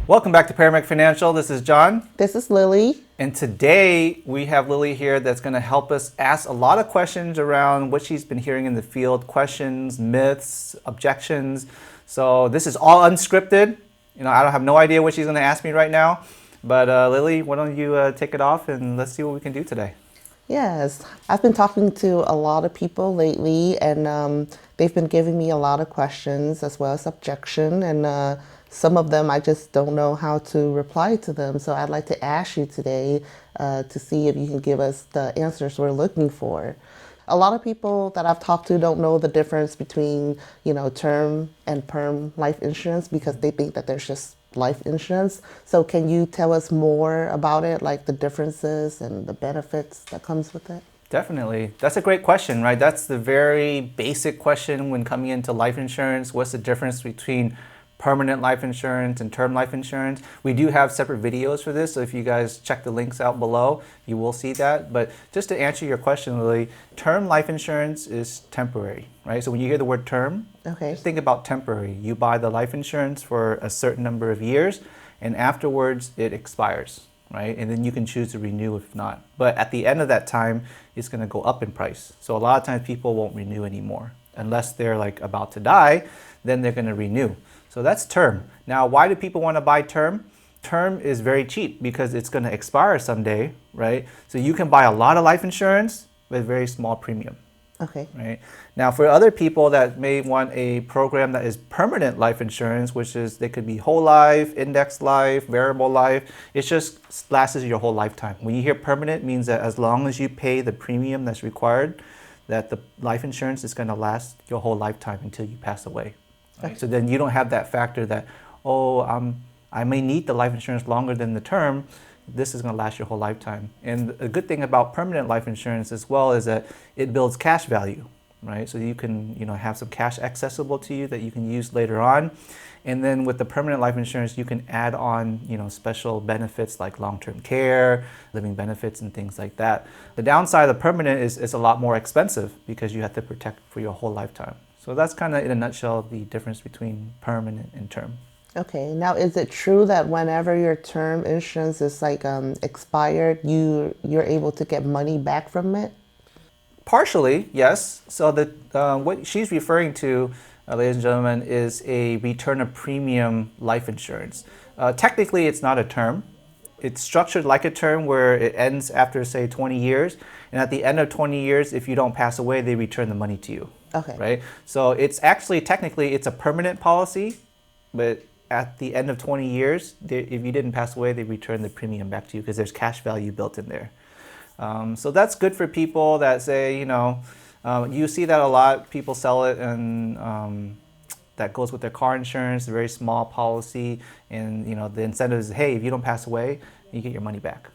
Welcome back to Paramedic Financial. This is John. This is Lily. And today we have Lily here that's going to help us ask a lot of questions around what she's been hearing in the field, questions, myths, objections. So this is all unscripted. I don't have no idea what she's going to ask me right now. But Lily, why don't you take it off and let's see what we can do today. Yes, I've been talking to a lot of people lately, and they've been giving me a lot of questions as well as objection, and some of them I just don't know how to reply to them. So I'd like to ask you today to see if you can give us the answers we're looking for. A lot of people that I've talked to don't know the difference between, term and perm life insurance because they think that there's just life insurance. So can you tell us more about it, like the differences and the benefits that comes with it? Definitely. That's a great question, right? That's the very basic question when coming into life insurance. What's the difference between permanent life insurance and term life insurance? We do have separate videos for this, so if you guys check the links out below, you will see that. But just to answer your question, Lily, term life insurance is temporary, right? So when you hear the word term, Okay. just think about temporary. You buy the life insurance for a certain number of years, and afterwards it expires, right? And then you can choose to renew if not. But at the end of that time, it's going to go up in price. So a lot of times people won't renew anymore unless they're like about to die, then they're going to renew. So that's term. Now, why do people want to buy term? Term is very cheap because it's going to expire someday, right? So you can buy a lot of life insurance with very small premium. Okay. Right. Now, for other people that may want a program that is permanent life insurance, which is they could be whole life, index life, variable life, it just lasts your whole lifetime. When you hear permanent, it means that as long as you pay the premium that's required, that the life insurance is going to last your whole lifetime until you pass away. Right? Okay. So then you don't have that factor that, I may need the life insurance longer than the term. This is going to last your whole lifetime. And a good thing about permanent life insurance as well is that it builds cash value, right? So you can, have some cash accessible to you that you can use later on. And then with the permanent life insurance, you can add on, special benefits like long-term care, living benefits, and things like that. The downside of the permanent is a lot more expensive because you have to protect for your whole lifetime. So that's kind of in a nutshell the difference between permanent and term. Okay. Now, is it true that whenever your term insurance is expired, you're able to get money back from it? Partially, yes. So what she's referring to, ladies and gentlemen, is a return of premium life insurance. Technically, it's not a term. It's structured like a term where it ends after, say, 20 years. And at the end of 20 years, if you don't pass away, they return the money to you. Okay. Right? So it's actually, technically, it's a permanent policy, but at the end of 20 years, if you didn't pass away, they return the premium back to you because there's cash value built in there. So that's good for people that say, you see that a lot. People sell it and that goes with their car insurance, a very small policy. And, the incentive is, hey, if you don't pass away, you get your money back.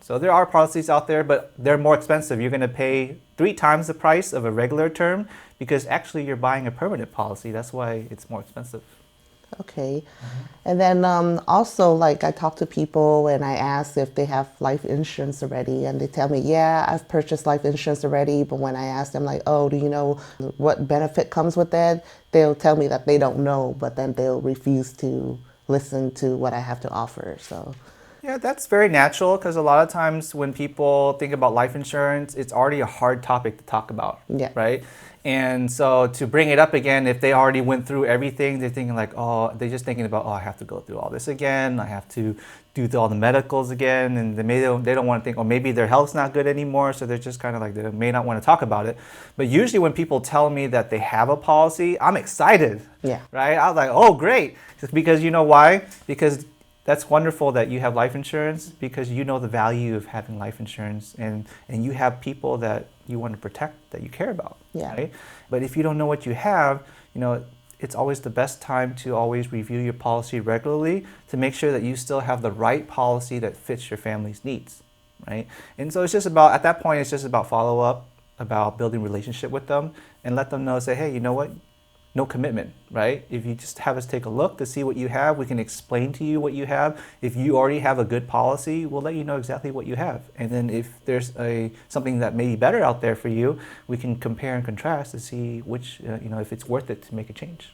So there are policies out there, but they're more expensive. You're going to pay 3 times the price of a regular term because actually you're buying a permanent policy. That's why it's more expensive. Okay. And then also, I talk to people and I ask if they have life insurance already, and they tell me, yeah, I've purchased life insurance already. But when I ask them, oh, do you know what benefit comes with that? They'll tell me that they don't know, but then they'll refuse to listen to what I have to offer. So. Yeah, that's very natural because a lot of times when people think about life insurance, it's already a hard topic to talk about, Yeah. right? And so to bring it up again, if they already went through everything, they're thinking they're just thinking about, I have to go through all this again. I have to do all the medicals again. And they don't want to think, maybe their health's not good anymore. So they're just kind of they may not want to talk about it. But usually when people tell me that they have a policy, I'm excited, Yeah. right? I was like, oh, great. Just because you know why? Because that's wonderful that you have life insurance because you know the value of having life insurance and you have people that you want to protect that you care about. Yeah. Right? But if you don't know what you have, it's always the best time to always review your policy regularly to make sure that you still have the right policy that fits your family's needs. Right? And so it's just about, at that point, it's just about follow up, about building relationship with them and let them know, say, hey, you know what? No commitment, right? If you just have us take a look to see what you have, we can explain to you what you have. If you already have a good policy, we'll let you know exactly what you have. And then if there's something that may be better out there for you, we can compare and contrast to see which, if it's worth it to make a change.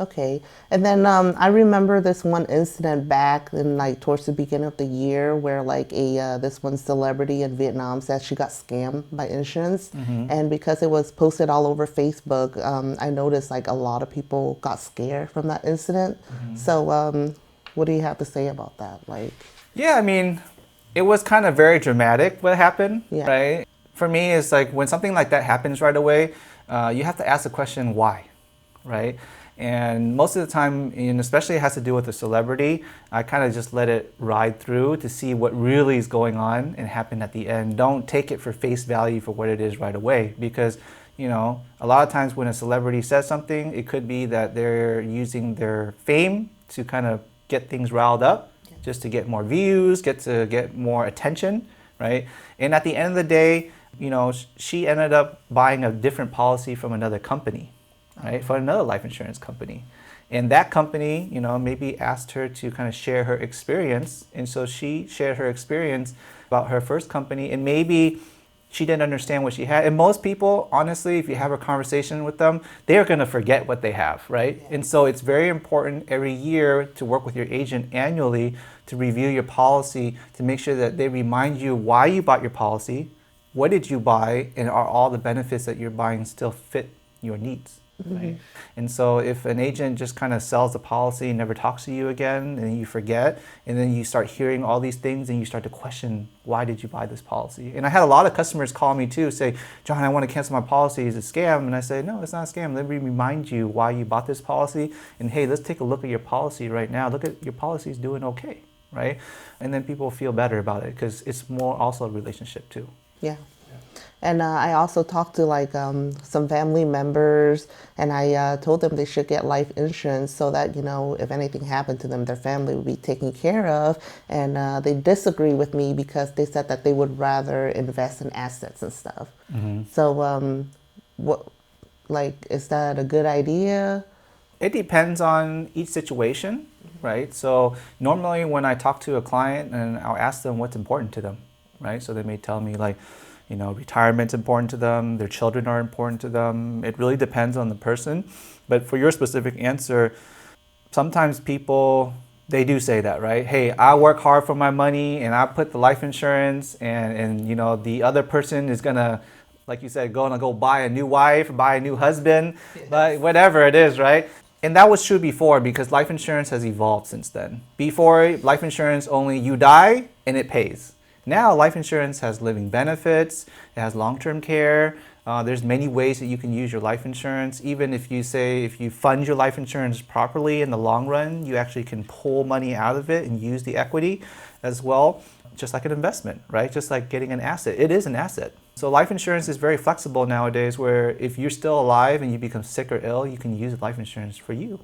Okay. And then I remember this one incident back in like towards the beginning of the year where like a this one celebrity in Vietnam said she got scammed by insurance, and because it was posted all over Facebook, I noticed like a lot of people got scared from that incident. So what do you have to say about that? Like, Yeah, I mean, it was kind of very dramatic what happened, yeah, right? For me, it's like when something like that happens right away, you have to ask the question why, right? And most of the time, and especially it has to do with a celebrity, I kind of just let it ride through to see what really is going on and happen at the end. Don't take it for face value for what it is right away, because a lot of times when a celebrity says something, it could be that they're using their fame to kind of get things riled up, just to get more views, get more attention, right? And at the end of the day, she ended up buying a different policy from another company, right? For another life insurance company. And that company, maybe asked her to kind of share her experience. And so she shared her experience about her first company, and maybe she didn't understand what she had. And most people, honestly, if you have a conversation with them, they're going to forget what they have, right? And so it's very important every year to work with your agent annually to review your policy, to make sure that they remind you why you bought your policy, what did you buy, and are all the benefits that you're buying still fit your needs, right? And so if an agent just kind of sells the policy and never talks to you again, and you forget, and then you start hearing all these things and you start to question, why did you buy this policy? And I had a lot of customers call me too, say, John, I want to cancel my policy. Is it a scam? And I say, no, it's not a scam. Let me remind you why you bought this policy. And hey, let's take a look at your policy right now. Look at your policy is doing okay, right? And then people feel better about it because it's more also a relationship too. yeah. And I also talked to like some family members, and I told them they should get life insurance so that if anything happened to them, their family would be taken care of. And they disagree with me because they said that they would rather invest in assets and stuff. So what, like, is that a good idea? It depends on each situation, right? So normally when I talk to a client, and I'll ask them what's important to them, right? So they may tell me like, retirement's important to them, their children are important to them. It really depends on the person. But for your specific answer, sometimes people, they do say that, right? Hey, I work hard for my money and I put the life insurance, and the other person is gonna, like you said, gonna go buy a new wife, buy a new husband, like whatever it is, right? And that was true before, because life insurance has evolved since then. Before, life insurance only you die and it pays. Now, life insurance has living benefits, it has long-term care. There's many ways that you can use your life insurance. Even if you fund your life insurance properly in the long run, you actually can pull money out of it and use the equity as well, just like an investment, right? Just like getting an asset. It is an asset. So life insurance is very flexible nowadays, where if you're still alive and you become sick or ill, you can use life insurance for you,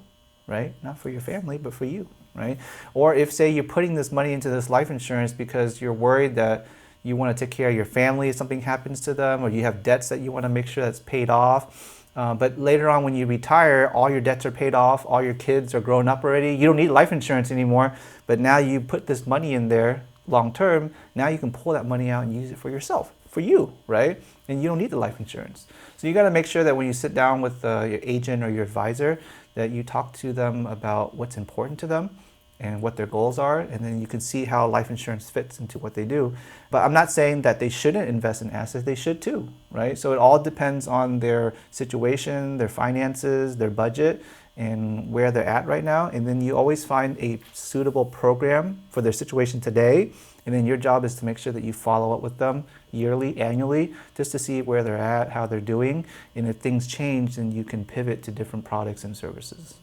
right? Not for your family, but for you, right? Or if, say, you're putting this money into this life insurance because you're worried that you want to take care of your family if something happens to them, or you have debts that you want to make sure that's paid off. But later on when you retire, all your debts are paid off, all your kids are grown up already, you don't need life insurance anymore, but now you put this money in there long term, now you can pull that money out and use it for yourself, for you, right? And you don't need the life insurance. So you got to make sure that when you sit down with your agent or your advisor, that you talk to them about what's important to them and what their goals are, and then you can see how life insurance fits into what they do. But I'm not saying that they shouldn't invest in assets, they should too, right? So it all depends on their situation, their finances, their budget, and where they're at right now. And then you always find a suitable program for their situation today. And then your job is to make sure that you follow up with them yearly, annually, just to see where they're at, how they're doing. And if things change, then you can pivot to different products and services.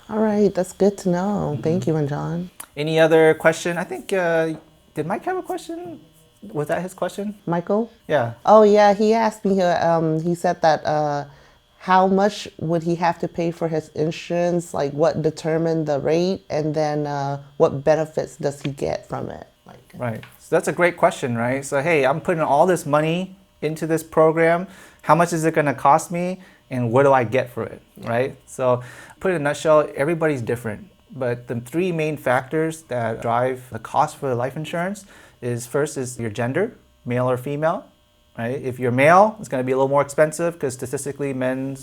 All right, that's good to know. Thank you, and John. Any other question? I think, did Mike have a question? Was that his question? Michael? Yeah. Oh, yeah, he asked me, he said that how much would he have to pay for his insurance, like what determined the rate, and then what benefits does he get from it? Right. So that's a great question, right? So, hey, I'm putting all this money into this program. How much is it going to cost me? And what do I get for it, right? So, put it in a nutshell, everybody's different. But the three main factors that drive the cost for the life insurance is, first is your gender, male or female, right? If you're male, it's going to be a little more expensive because statistically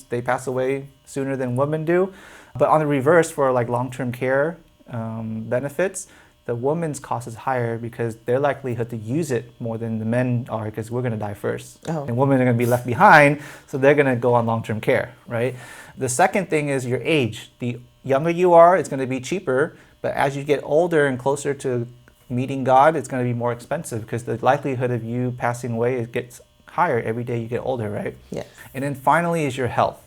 they pass away sooner than women do. But on the reverse, for like long-term care benefits, the woman's cost is higher because their likelihood to use it more than the men are, because we're going to die first. Oh. And women are going to be left behind, so they're going to go on long-term care, right? The second thing is your age. The younger you are, it's going to be cheaper, but as you get older and closer to meeting God, it's going to be more expensive because the likelihood of you passing away, it gets higher every day you get older, right? Yes. And then finally is your health.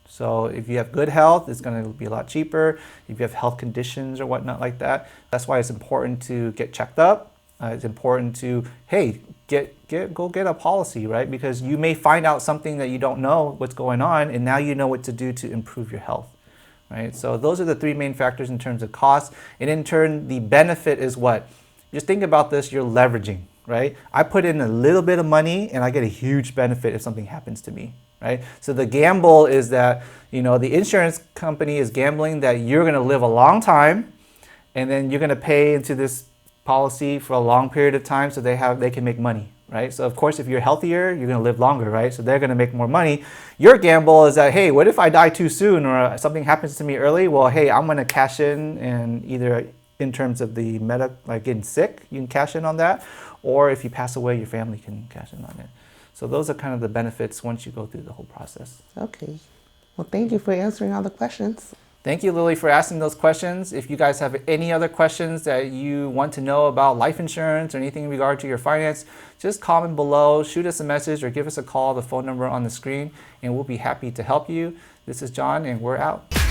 So if you have good health, it's going to be a lot cheaper. If you have health conditions or whatnot like that, that's why it's important to get checked up. It's important to, hey, go get a policy, right? Because you may find out something that you don't know what's going on, and now you know what to do to improve your health, right? So those are the three main factors in terms of cost. And in turn, the benefit is what? Just think about this, you're leveraging, right? I put in a little bit of money and I get a huge benefit if something happens to me. Right? So the gamble is that, the insurance company is gambling that you're going to live a long time, and then you're going to pay into this policy for a long period of time so they can make money, right? So of course, if you're healthier, you're going to live longer, right? So they're going to make more money. Your gamble is that, hey, what if I die too soon or something happens to me early? Well, hey, I'm going to cash in, and either in terms of the like getting sick, you can cash in on that, or if you pass away, your family can cash in on it. So those are kind of the benefits once you go through the whole process. Okay. Well, thank you for answering all the questions. Thank you, Lillie, for asking those questions. If you guys have any other questions that you want to know about life insurance or anything in regard to your finance, just comment below, shoot us a message, or give us a call, the phone number on the screen, and we'll be happy to help you. This is John, and we're out.